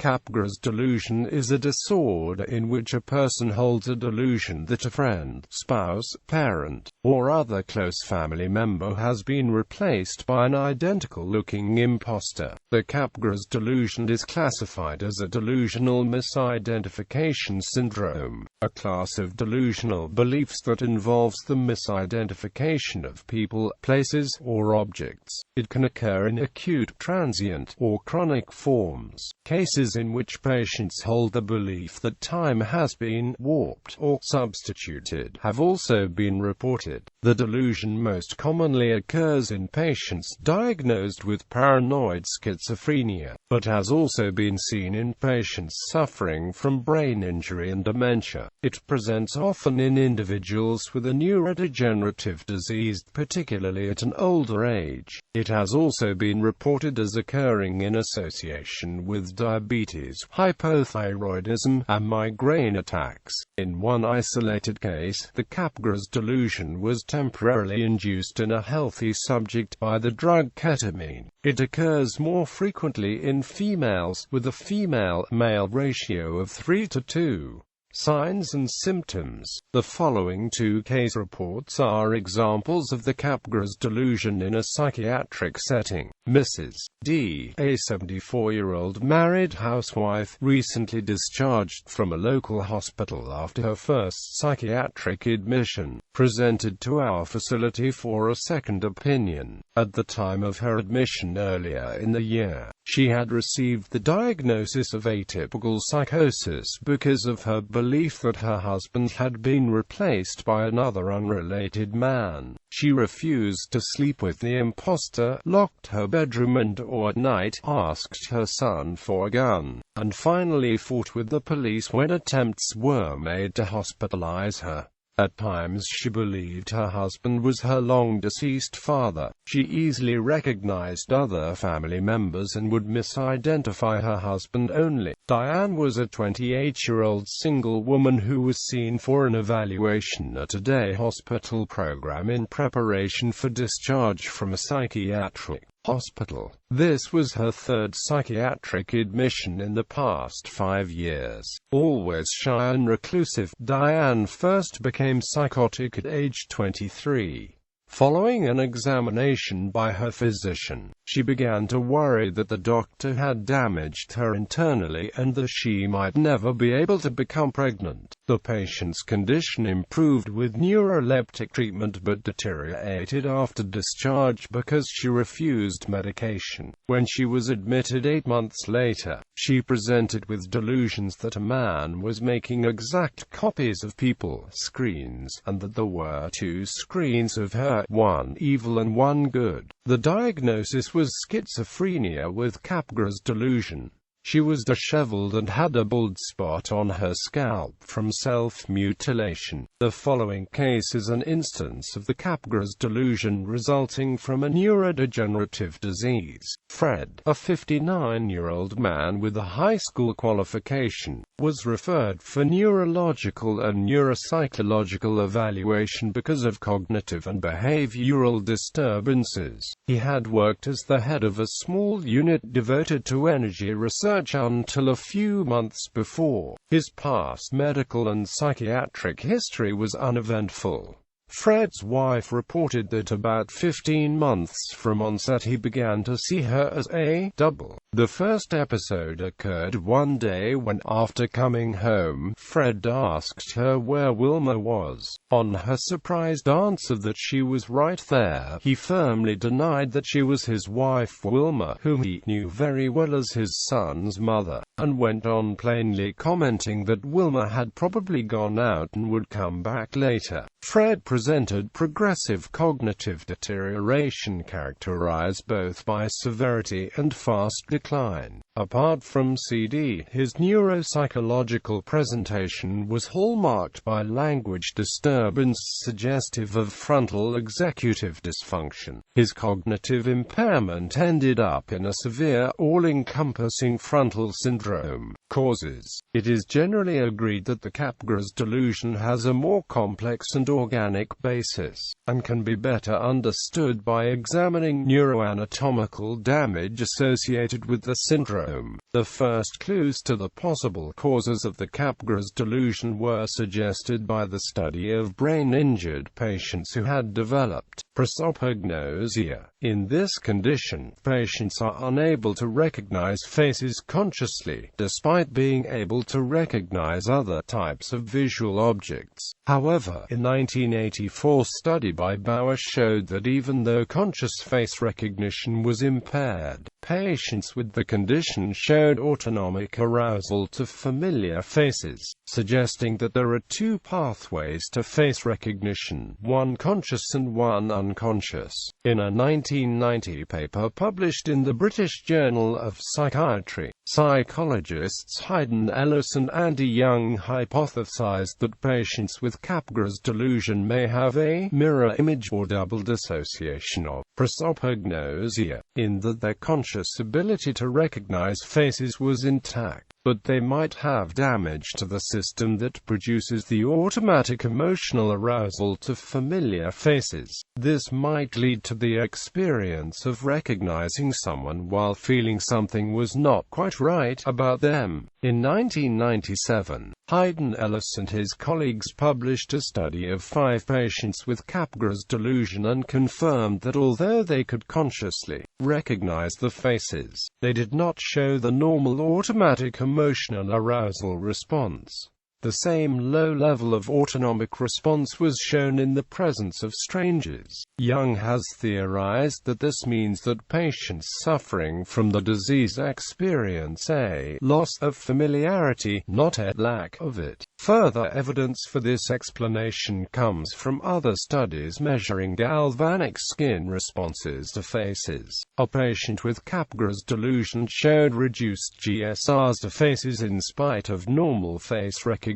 Capgras delusion is a disorder in which a person holds a delusion that a friend, spouse, parent, or other close family member has been replaced by an identical-looking impostor. The Capgras delusion is classified as a delusional misidentification syndrome, a class of delusional beliefs that involves the misidentification of people, places, or objects. It can occur in acute, transient, or chronic forms. Cases in which patients hold the belief that time has been warped or substituted have also been reported. The delusion most commonly occurs in patients diagnosed with paranoid schizophrenia, but has also been seen in patients suffering from brain injury and dementia. It presents often in individuals with a neurodegenerative disease, particularly at an older age. It has also been reported as occurring in association with diabetes, hypothyroidism, and migraine attacks. In one isolated case, the Capgras delusion was temporarily induced in a healthy subject by the drug ketamine. It occurs more frequently in females, with a female-male ratio of 3:2. Signs and symptoms. The following two case reports are examples of the Capgras delusion in a psychiatric setting. Mrs. D, a 74-year-old married housewife, recently discharged from a local hospital after her first psychiatric admission, presented to our facility for a second opinion. At the time of her admission earlier in the year, she had received the diagnosis of atypical psychosis because of her belief that her husband had been replaced by another unrelated man. She refused to sleep with the impostor, locked her bedroom and or at night asked her son for a gun, and finally fought with the police when attempts were made to hospitalize her. At times she believed her husband was her long-deceased father. She easily recognized other family members and would misidentify her husband only. Diane was a 28-year-old single woman who was seen for an evaluation at a day hospital program in preparation for discharge from a psychiatric hospital. This was her third psychiatric admission in the past 5 years. Always shy and reclusive, Diane first became psychotic at age 23. Following an examination by her physician, she began to worry that the doctor had damaged her internally and that she might never be able to become pregnant. The patient's condition improved with neuroleptic treatment but deteriorated after discharge because she refused medication. When she was admitted 8 months later, she presented with delusions that a man was making exact copies of people's screens, and that there were 2 screens of her, one evil and one good. The diagnosis was schizophrenia with Capgras delusion. She was disheveled and had a bald spot on her scalp from self-mutilation. The following case is an instance of the Capgras delusion resulting from a neurodegenerative disease. Fred, a 59-year-old man with a high school qualification, was referred for neurological and neuropsychological evaluation because of cognitive and behavioral disturbances. He had worked as the head of a small unit devoted to energy research until a few months before. His past medical and psychiatric history was uneventful. Fred's wife reported that about 15 months from onset he began to see her as a double. The first episode occurred one day when, after coming home, Fred asked her where Wilma was. On her surprised answer that she was right there, he firmly denied that she was his wife Wilma, whom he knew very well as his son's mother, and went on plainly commenting that Wilma had probably gone out and would come back later. Fred presented progressive cognitive deterioration characterized both by severity and fast decline. Apart from CD, his neuropsychological presentation was hallmarked by language disturbance suggestive of frontal executive dysfunction. His cognitive impairment ended up in a severe, all-encompassing frontal syndrome. Causes. It is generally agreed that the Capgras delusion has a more complex and organic basis, and can be better understood by examining neuroanatomical damage associated with the syndrome. The first clues to the possible causes of the Capgras delusion were suggested by the study of brain-injured patients who had developed prosopagnosia. In this condition, patients are unable to recognize faces consciously, despite being able to recognize other types of visual objects. However, a 1984 study by Bauer showed that even though conscious face recognition was impaired, patients with the condition showed autonomic arousal to familiar faces, suggesting that there are two pathways to face recognition, one conscious and one unconscious. In a 1990 paper published in the British Journal of Psychiatry, psychologists Hayden Ellis and Andy Young hypothesized that patients with Capgras delusion may have a mirror image or double dissociation of prosopagnosia, in that their conscious ability to recognize faces was intact, but they might have damage to the system that produces the automatic emotional arousal to familiar faces. This might lead to the experience of recognizing someone while feeling something was not quite right about them. In 1997, Hayden Ellis and his colleagues published a study of 5 patients with Capgras delusion and confirmed that although they could consciously recognize the faces, they did not show the normal automatic emotional arousal response. The same low level of autonomic response was shown in the presence of strangers. Young has theorized that this means that patients suffering from the disease experience a loss of familiarity, not a lack of it. Further evidence for this explanation comes from other studies measuring galvanic skin responses to faces. A patient with Capgras delusion showed reduced GSRs to faces in spite of normal face recognition.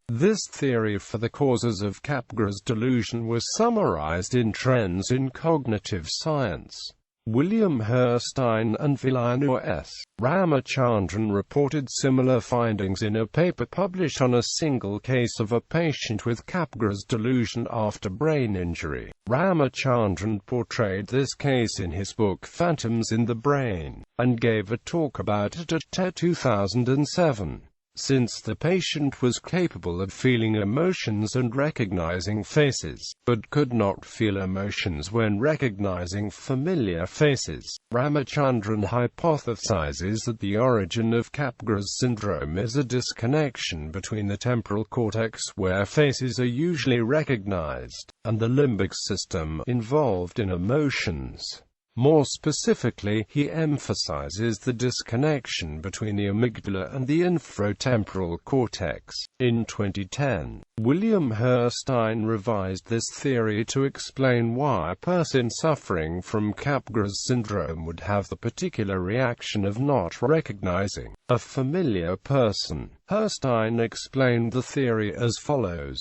This theory for the causes of Capgras delusion was summarized in Trends in Cognitive Science. William Herstein and Vilanur S. Ramachandran reported similar findings in a paper published on a single case of a patient with Capgras delusion after brain injury. Ramachandran portrayed this case in his book Phantoms in the Brain, and gave a talk about it at 2007. Since the patient was capable of feeling emotions and recognizing faces, but could not feel emotions when recognizing familiar faces, Ramachandran hypothesizes that the origin of Capgras syndrome is a disconnection between the temporal cortex, where faces are usually recognized, and the limbic system, involved in emotions. More specifically, he emphasizes the disconnection between the amygdala and the inferotemporal cortex. In 2010, William Herstein revised this theory to explain why a person suffering from Capgras syndrome would have the particular reaction of not recognizing a familiar person. Herstein explained the theory as follows: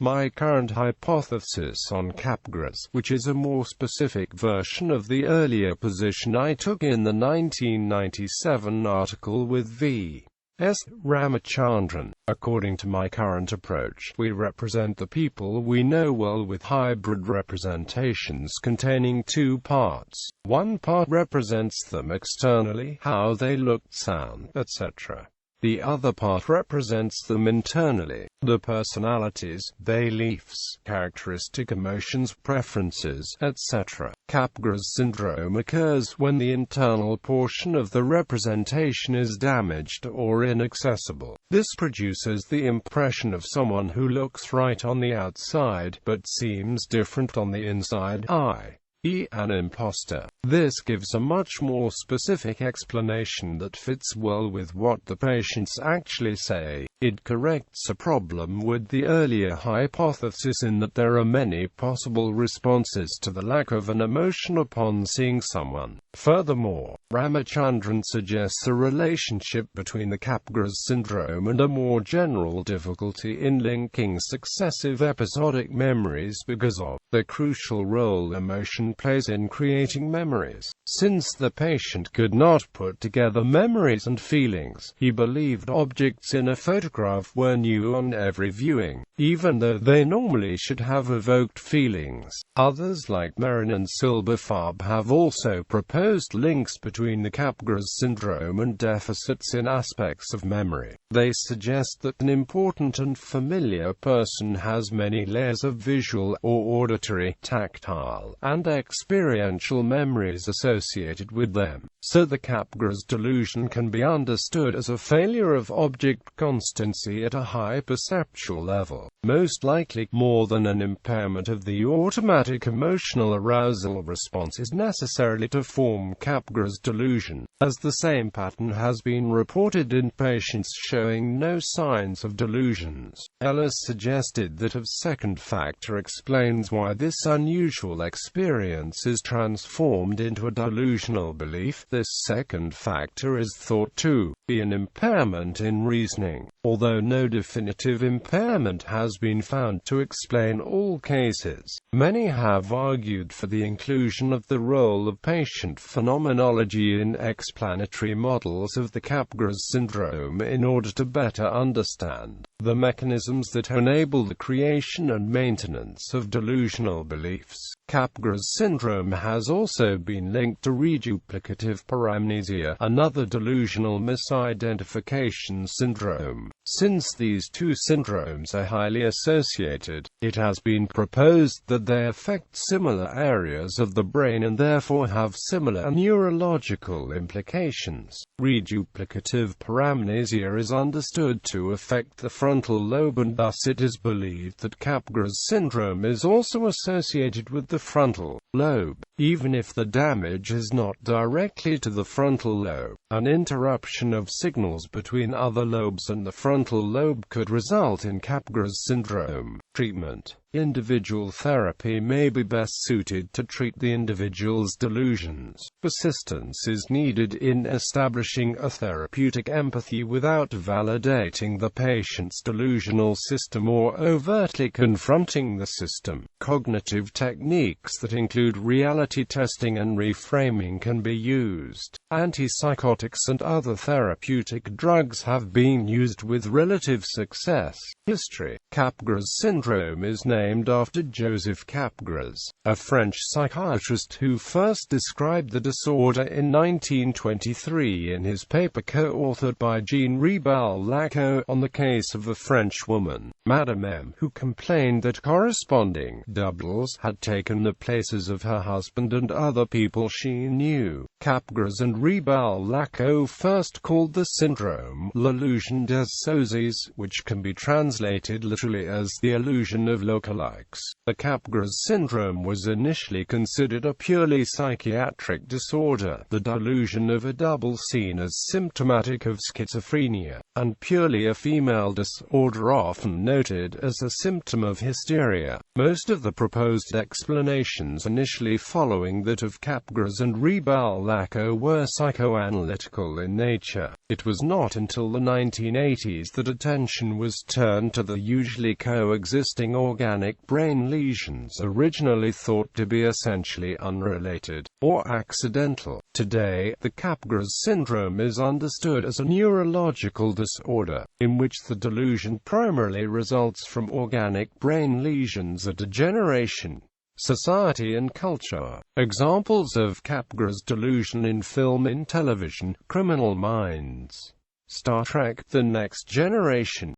My current hypothesis on Capgras, which is a more specific version of the earlier position I took in the 1997 article with V. S. Ramachandran. According to my current approach, we represent the people we know well with hybrid representations containing 2 parts. One part represents them externally, how they look, sound, etc. The other part represents them internally, the personalities, beliefs, characteristic emotions, preferences, etc. Capgras syndrome occurs when the internal portion of the representation is damaged or inaccessible. This produces the impression of someone who looks right on the outside, but seems different on the inside, i.e. an impostor. This gives a much more specific explanation that fits well with what the patients actually say. It corrects a problem with the earlier hypothesis in that there are many possible responses to the lack of an emotion upon seeing someone. Furthermore, Ramachandran suggests a relationship between the Capgras syndrome and a more general difficulty in linking successive episodic memories because of the crucial role emotion plays in creating memories. Since the patient could not put together memories and feelings, he believed objects in a photograph were new on every viewing. even though they normally should have evoked feelings. Others like Marin and Silberfarb have also proposed links between the Capgras syndrome and deficits in aspects of memory. They suggest that an important and familiar person has many layers of visual or auditory, tactile, and experiential memories associated with them. So the Capgras delusion can be understood as a failure of object constancy at a high perceptual level, most likely more than an impairment of the automatic emotional arousal response is necessarily to form Capgras delusion, as the same pattern has been reported in patients showing no signs of delusions. Ellis suggested that a second factor explains why this unusual experience is transformed into a delusional belief. This second factor is thought to be an impairment in reasoning, although no definitive impairment has been found to explain all cases. Many have argued for the inclusion of the role of patient phenomenology in explanatory models of the Capgras syndrome in order to better understand the mechanisms that enable the creation and maintenance of delusional beliefs. Capgras syndrome has also been linked to reduplicative paramnesia, another delusional misidentification syndrome. Since these two syndromes are highly associated, it has been proposed that they affect similar areas of the brain and therefore have similar neurological implications. Reduplicative paramnesia is understood to affect the frontal lobe, and thus it is believed that Capgras syndrome is also associated with the frontal lobe. Even if the damage is not directly to the frontal lobe, an interruption of signals between other lobes and the frontal lobe could result in Capgras syndrome. Treatment. Individual therapy may be best suited to treat the individual's delusions. Persistence is needed in establishing a therapeutic empathy without validating the patient's delusional system or overtly confronting the system. Cognitive techniques that include reality testing and reframing can be used. Antipsychotics and other therapeutic drugs have been used with relative success. History. Capgras syndrome is named after Joseph Capgras, a French psychiatrist who first described the disorder in 1923 in his paper co-authored by Jean Ribal-Lacaux on the case of a French woman, Madame M., who complained that corresponding doubles had taken the places of her husband and other people she knew. Capgras and Ribal-Lacaux first called the syndrome l'illusion des sozes, which can be translated literally as the illusion of lookalikes. The Capgras syndrome was initially considered a purely psychiatric disorder, the delusion of a double seen as symptomatic of schizophrenia, and purely a female disorder often noted as a symptom of hysteria. Most of the proposed explanations initially following that of Capgras and Ribal-Lacaux were psychoanalytical in nature. It was not until the 1980s that attention was turned to the usually coexisting organic brain lesions originally thought to be essentially unrelated or accidental. Today, the Capgras syndrome is understood as a neurological disorder, in which the delusion primarily results from organic brain lesions, a degeneration. Society and culture. Examples of Capgras delusion in film and television: Criminal Minds, Star Trek: The Next Generation,